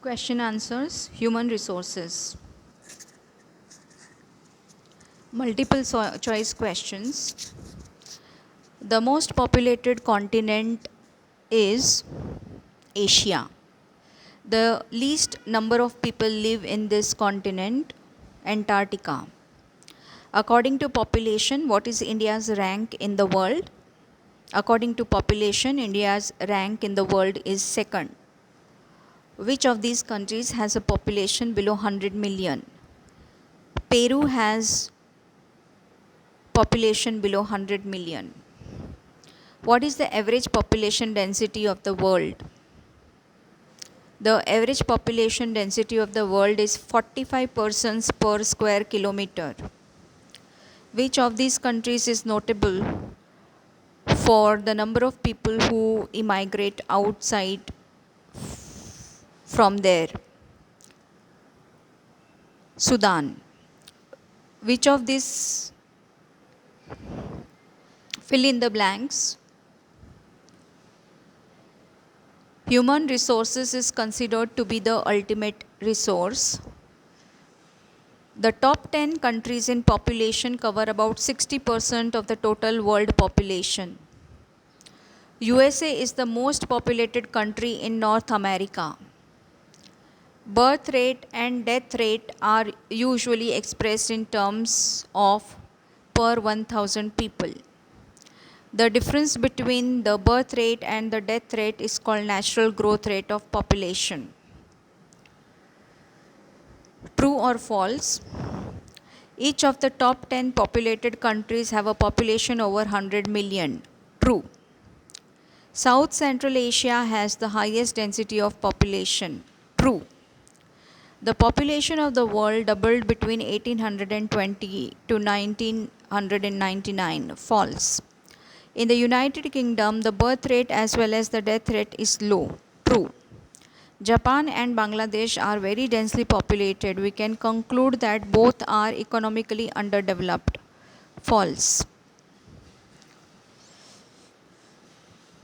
Question answers. Human resources. Multiple choice questions. The most populated continent is Asia. The least number of people live in this continent, Antarctica. According to population, what is India's rank in the world? According to population, India's rank in the world is second. Which of these countries has a population below 100 million? Peru has population below 100 million. What is the average population density of the world? The average population density of the world is 45 persons per square kilometer. Which of these countries is notable for the number of people who immigrate outside from there? Sudan. Which of these, fill in the blanks. Human resources is considered to be the ultimate resource. The top 10 countries in population cover about 60% of the total world population. USA is the most populated country in North America. Birth rate and death rate are usually expressed in terms of per 1000 people. The difference between the birth rate and the death rate is called natural growth rate of population. True or false? Each of the top 10 populated countries have a population over 100 million. True. South Central Asia has the highest density of population. True. The population of the world doubled between 1820 to 1999. False. In the United Kingdom, the birth rate as well as the death rate is low. True. Japan and Bangladesh are very densely populated. We can conclude that both are economically underdeveloped. False.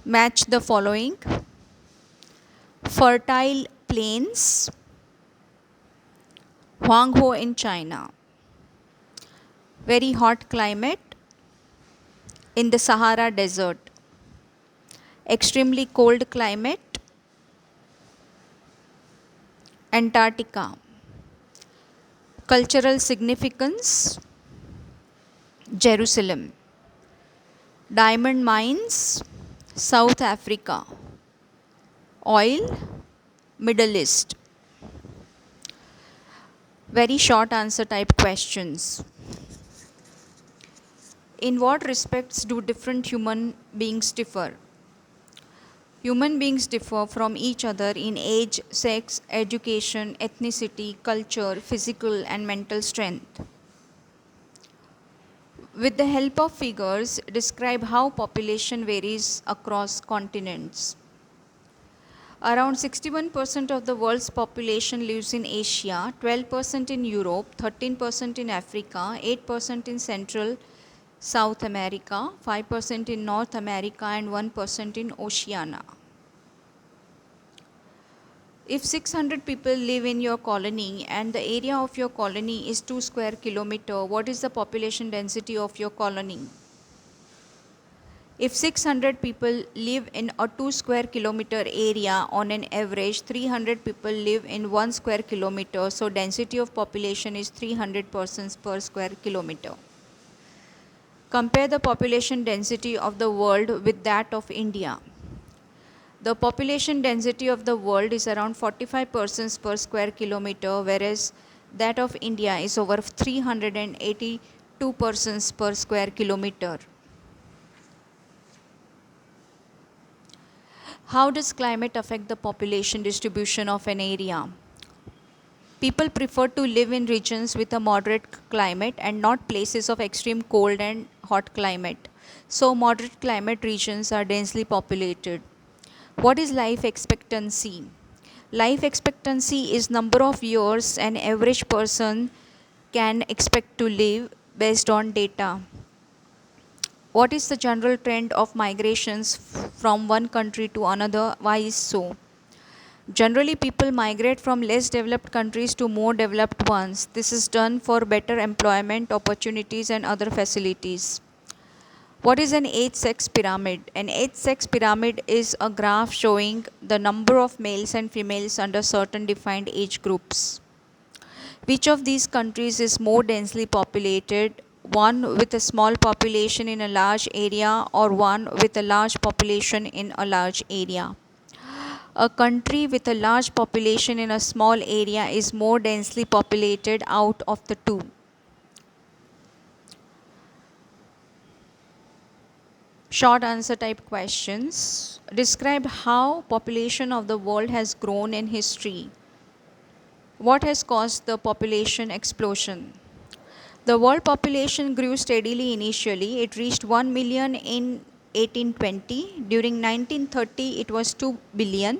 Match the following. Fertile plains, Huanghe in China. Very hot climate in the Sahara Desert. Extremely cold climate, Antarctica. Cultural significance, Jerusalem. Diamond mines, South Africa. Oil, Middle East. Very short answer type questions. In what respects do different human beings differ? Human beings differ from each other in age, sex, education, ethnicity, culture, physical and mental strength. With the help of figures, describe how population varies across continents. Around 61% of the world's population lives in Asia, 12% in Europe, 13% in Africa, 8% in Central South America, 5% in North America and 1% in Oceania. If 600 people live in your colony and the area of your colony is 2 square kilometer, what is the population density of your colony? If 600 people live in a 2 square kilometer area, on an average 300 people live in 1 square kilometer, so density of population is 300 persons per square kilometer. Compare the population density of the world with that of India. The population density of the world is around 45 persons per square kilometer, whereas that of India is over 382 persons per square kilometer. How does climate affect the population distribution of an area? People prefer to live in regions with a moderate climate and not places of extreme cold and hot climate. So moderate climate regions are densely populated. What is life expectancy? Life expectancy is number of years an average person can expect to live based on data. What is the general trend of migrations from one country to another? Why is so? Generally, people migrate from less developed countries to more developed ones. This is done for better employment opportunities and other facilities. What is an age sex pyramid? An age sex pyramid is a graph showing the number of males and females under certain defined age groups. Which of these countries is more densely populated? One with a small population in a large area, or one with a large population in a large area? A country with a large population in a small area is more densely populated out of the two. Short answer type questions. Describe how population of the world has grown in history. What has caused the population explosion? The world population grew steadily initially. It reached 1 million in 1820. During 1930, it was 2 billion.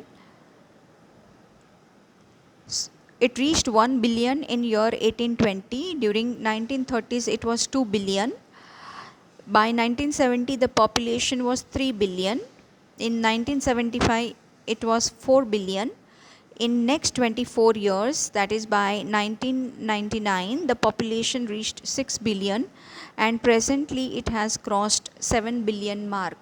It reached 1 billion in year 1820. During 1930s, it was 2 billion. By 1970, the population was 3 billion. In 1975, it was 4 billion. In next 24 years, that is by 1999, the population reached 6 billion, and presently it has crossed 7 billion mark.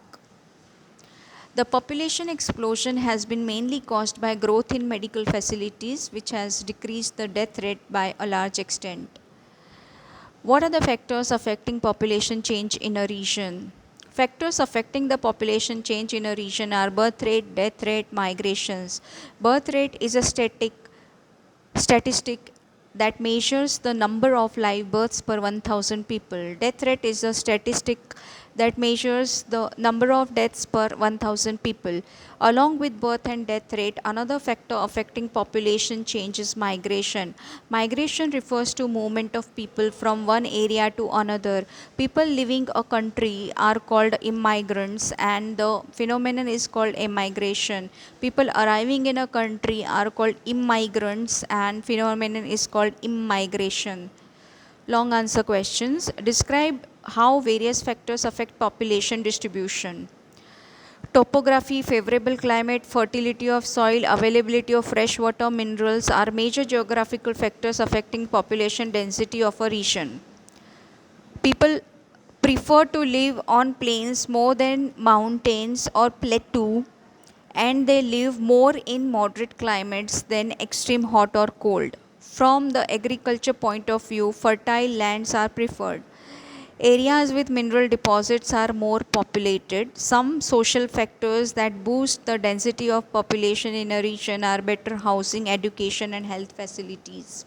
The population explosion has been mainly caused by growth in medical facilities, which has decreased the death rate by a large extent. What are the factors affecting population change in a region? Factors affecting the population change in a region are birth rate, death rate, migrations. Birth rate is a statistic that measures the number of live births per 1000 people. Death rate is a statistic that measures the number of deaths per 1000 people. Along with birth and death rate, another factor affecting population change is migration. Migration refers to movement of people from one area to another. People leaving a country are called immigrants, and the phenomenon is called emigration. People arriving in a country are called immigrants, and phenomenon is called immigration. Long answer questions. Describe how various factors affect population distribution. Topography, favorable climate, fertility of soil, availability of fresh water, minerals are major geographical factors affecting population density of a region. People prefer to live on plains more than mountains or plateau, and they live more in moderate climates than extreme hot or cold. From the agriculture point of view, fertile lands are preferred. Areas with mineral deposits are more populated. Some social factors that boost the density of population in a region are better housing, education, and health facilities.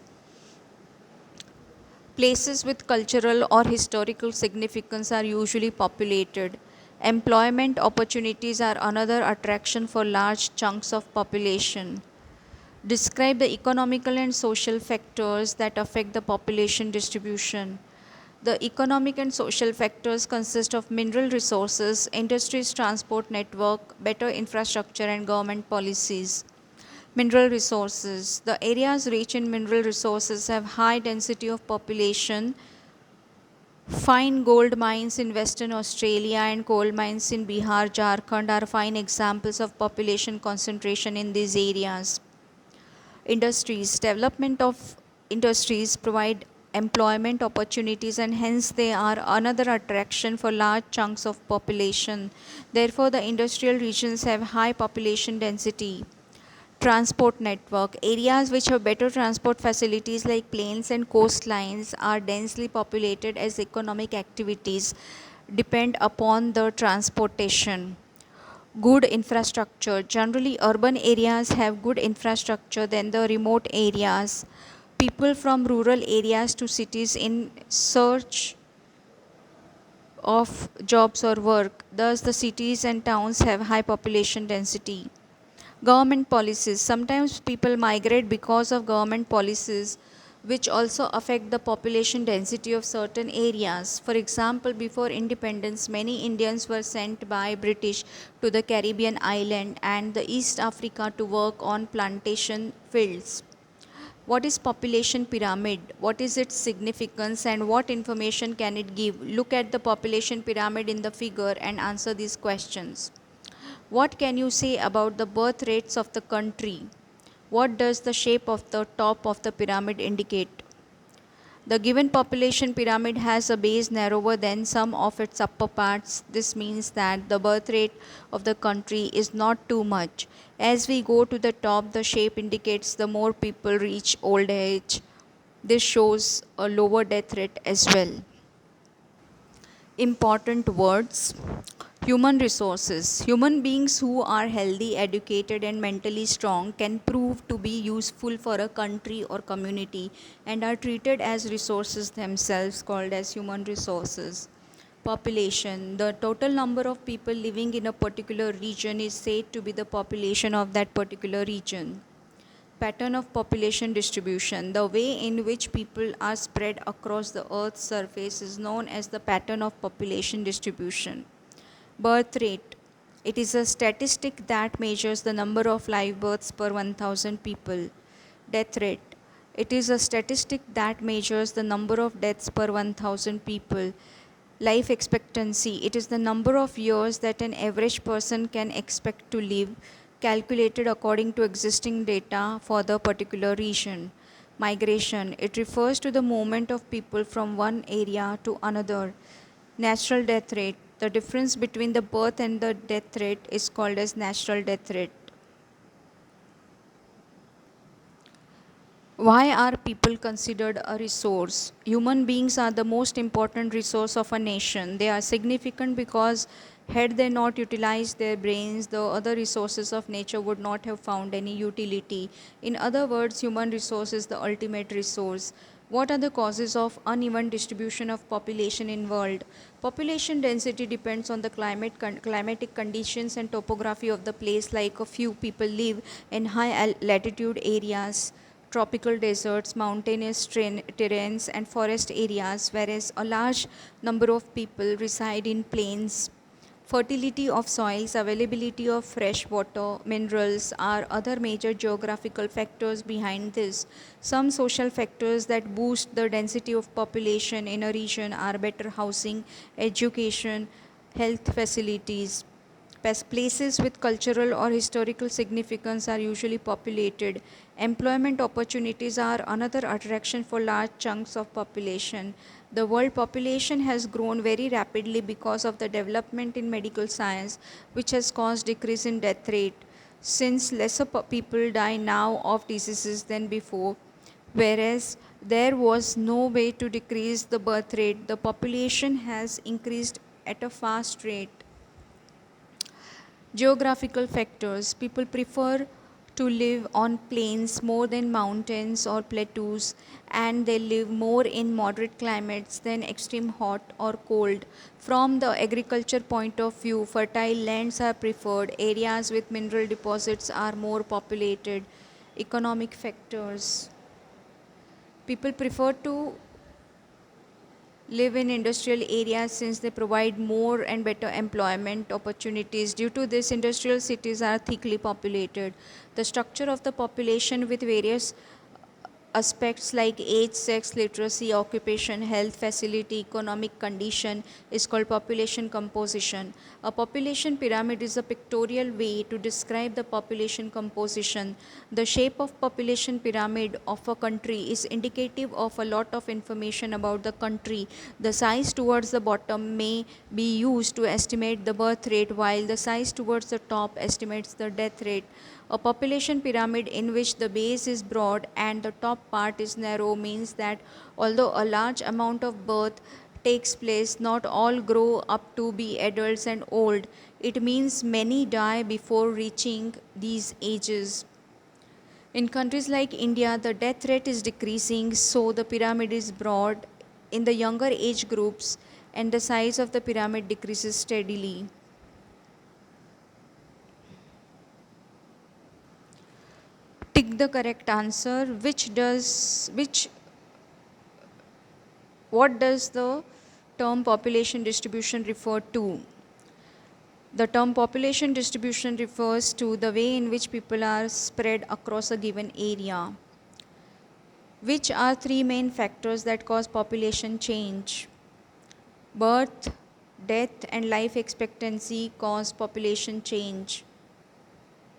Places with cultural or historical significance are usually populated. Employment opportunities are another attraction for large chunks of population. Describe the economical and social factors that affect the population distribution. The economic and social factors consist of mineral resources, industries, transport network, better infrastructure, and government policies. Mineral resources. The areas rich in mineral resources have high density of population. Fine gold mines in Western Australia and coal mines in Bihar, Jharkhand are fine examples of population concentration in these areas. Industries. Development of industries provide employment opportunities, and hence they are another attraction for large chunks of population. Therefore, the industrial regions have high population density. Transport network. Areas which have better transport facilities like plains and coastlines are densely populated, as economic activities depend upon the transportation. Good infrastructure. Generally, urban areas have good infrastructure than the remote areas. People from rural areas to cities in search of jobs or work. Thus, the cities and towns have high population density. Government policies. Sometimes people migrate because of government policies, which also affect the population density of certain areas. For example, before independence, many Indians were sent by British to the Caribbean island and the East Africa to work on plantation fields. What is population pyramid? What is its significance and what information can it give? Look at the population pyramid in the figure and answer these questions. What can you say about the birth rates of the country? What does the shape of the top of the pyramid indicate? The given population pyramid has a base narrower than some of its upper parts. This means that the birth rate of the country is not too much. As we go to the top, the shape indicates the more people reach old age. This shows a lower death rate as well. Important words: human resources. Human beings who are healthy, educated, and mentally strong can prove to be useful for a country or community and are treated as resources themselves, called as human resources. Population. The total number of people living in a particular region is said to be the population of that particular region. Pattern of population distribution. The way in which people are spread across the earth's surface is known as the pattern of population distribution. Birth rate. It is a statistic that measures the number of live births per 1000 people. Death rate. It is a statistic that measures the number of deaths per 1000 people. Life expectancy. It is the number of years that an average person can expect to live, calculated according to existing data for the particular region. Migration. It refers to the movement of people from one area to another. Natural death rate. The difference between the birth and the death rate is called as natural death rate. Why are people considered a resource? Human beings are the most important resource of a nation. They are significant because had they not utilized their brains, the other resources of nature would not have found any utility. In other words, human resource is the ultimate resource. What are the causes of uneven distribution of population in world? Population density depends on the climatic conditions and topography of the place. Like a few people live in high latitude areas, tropical deserts, mountainous terrains, and forest areas, whereas a large number of people reside in plains. Fertility of soils, availability of fresh water, minerals are other major geographical factors behind this. Some social factors that boost the density of population in a region are better housing, education, health facilities. Places with cultural or historical significance are usually populated. Employment opportunities are another attraction for large chunks of population. The world population has grown very rapidly because of the development in medical science, which has caused decrease in death rate. Since lesser people die now of diseases than before, whereas there was no way to decrease the birth rate, the population has increased at a fast rate. Geographical factors. People prefer to live on plains more than mountains or plateaus, and they live more in moderate climates than extreme hot or cold. From the agriculture point of view, fertile lands are preferred. Areas with mineral deposits are more populated. Economic factors. People prefer to live in industrial areas since they provide more and better employment opportunities. Due to this, industrial cities are thickly populated. The structure of the population with various aspects like age, sex, literacy, occupation, health, facility, economic condition is called population composition. A population pyramid is a pictorial way to describe the population composition. The shape of population pyramid of a country is indicative of a lot of information about the country. The size towards the bottom may be used to estimate the birth rate, while the size towards the top estimates the death rate. A population pyramid in which the base is broad and the top part is narrow means that although a large amount of birth takes place, not all grow up to be adults and old. It means many die before reaching these ages. In countries like India, the death rate is decreasing, so the pyramid is broad in the younger age groups, and the size of the pyramid decreases steadily. Tick the correct answer. What does the term population distribution refer to? The term population distribution refers to the way in which people are spread across a given area. Which are three main factors that cause population change? Birth, death, and life expectancy cause population change.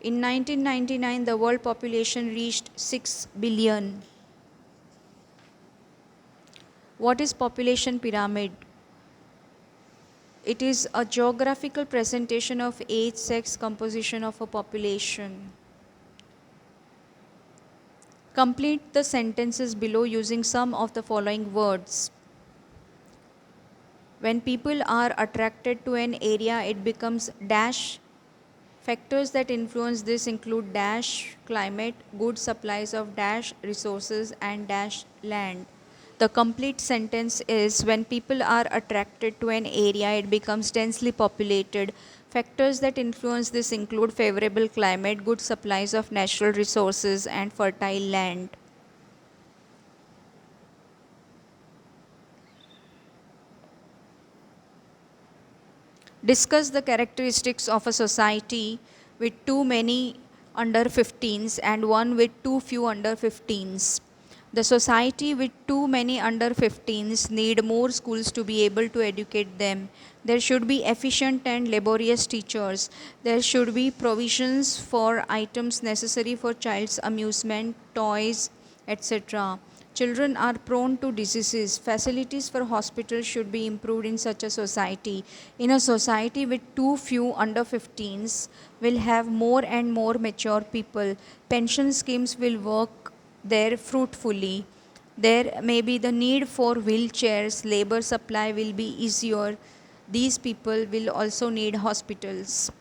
In 1999, the world population reached 6 billion. What is population pyramid? It is a geographical presentation of age, sex, composition of a population. Complete the sentences below using some of the following words. When people are attracted to an area, it becomes dash. Factors that influence this include dash climate, good supplies of dash resources, and dash land. The complete sentence is when people are attracted to an area, it becomes densely populated. Factors that influence this include favorable climate, good supplies of natural resources, and fertile land. Discuss the characteristics of a society with too many under 15s and one with too few under 15s. The society with too many under 15s need more schools to be able to educate them. There should be efficient and laborious teachers. There should be provisions for items necessary for child's amusement, toys, etc. Children are prone to diseases. Facilities for hospitals should be improved in such a society. In a society with too few under 15s, will have more and more mature people. Pension schemes will work there fruitfully. There may be the need for wheelchairs, labor supply will be easier. These people will also need hospitals.